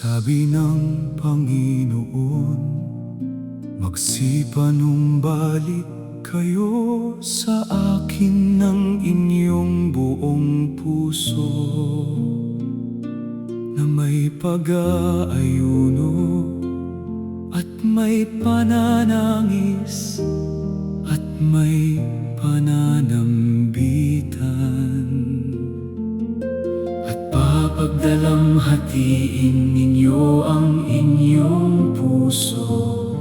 Sabi ng Panginoon, magsipanumbalik kayo sa akin ng inyong buong puso, na may pag-aayuno at may pananangis at may pananambitan, at papagdalamhatiin ninyo ang inyong puso,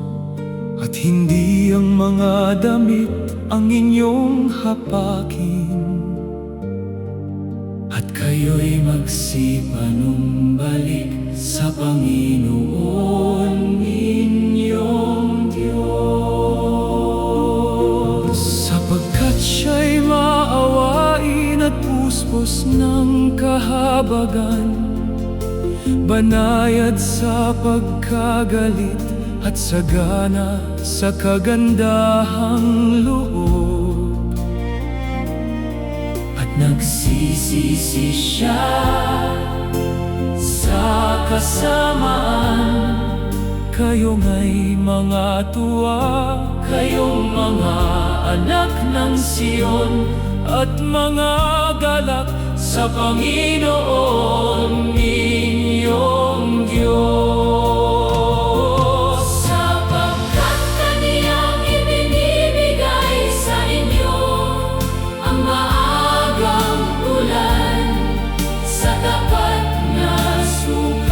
at hindi ang mga damit ang inyong hapakin, at kayo'y magsipanumbalik sa Panginoon inyong Diyos, sapagkat siya'y maawain at puspos ng kahabagan, banayad sa pagkagalit at sagana sa kagandahang loob. At nagsisisi siya sa kasamaan. Kayo nga'y mga tuwa, kayong mga anak ng Siyon, at mga galak sa Panginoon inyong Diyos, sapagkat Kaniyang ibinibigay sa inyo ang maagang ulan sa tapat na sukat,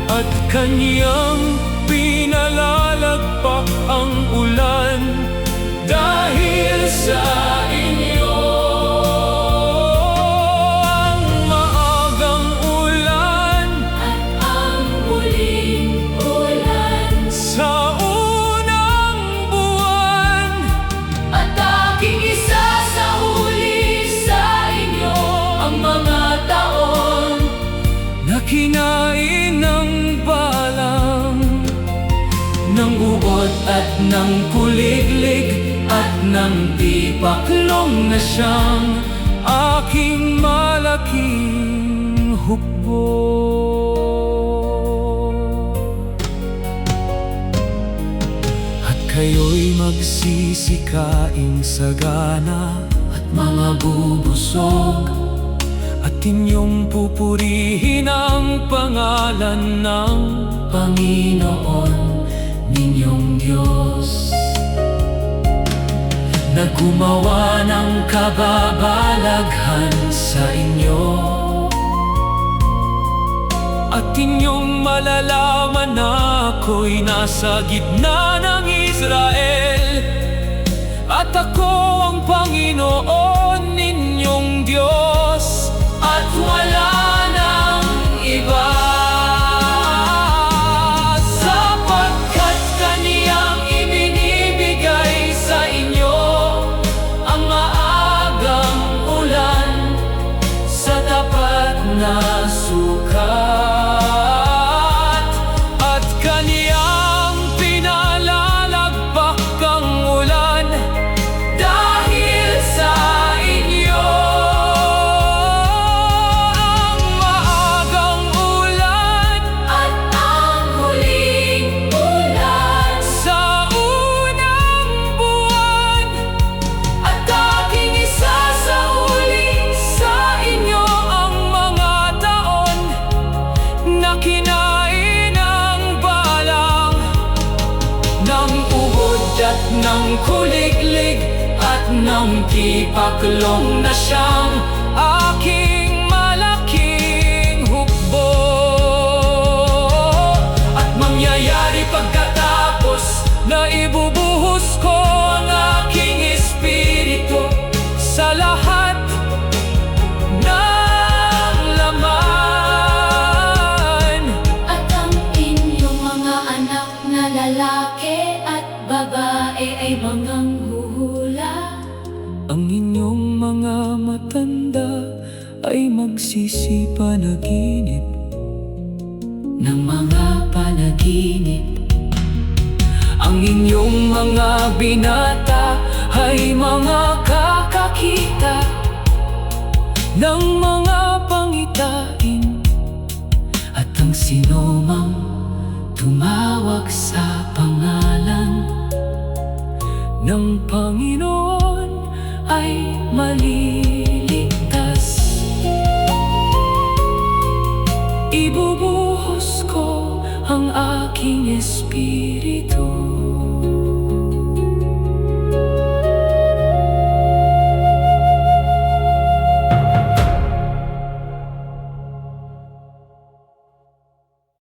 at Kaniyang pinalalagpak ang ulan dahil sa inyo. Ang maagang ulan at ang huling ulan sa unang buwan, at aking isasahuli sa inyo ang mga taon na kinain ng balang, ng uod at ng kuliglig, at ng tipaklong na siyang aking malaking hukbo. At kayo'y magsisikaing sagana at mga bubusog, at inyong pupurihin ang pangalan ng Panginoon ninyong Diyos, na gumawa ng kababalaghan sa inyo. At inyong malalaman na ako'y nasa gitna ng Israel, at ako ang Panginoon ninyong Diyos, at wala nang iba. Na sukat, at Kaniyang pinalalagpak ang ulan dahil sa inyo. Ang maagang ulan at ang huling ulan sa unang buwan, at aking isasahuli sa inyo na kinain ng balang, ng uhod at ng kuliglig, at ng tipaklong na siyang aking malaking hukbo. At mangyayari pagkatapos na ibubuhos ko ang aking espiritu sa lahat ng laman, lalaki at babae ay manganghuhula. ang inyong mga matanda ay magsisipanaginip ng mga panaginip. Ang inyong mga binata ay mga kakakita ng mga pangitain sinumang tumawag sa pangalan ng Panginoon ay maliligtas. Ibubuhos ko ang aking espiritu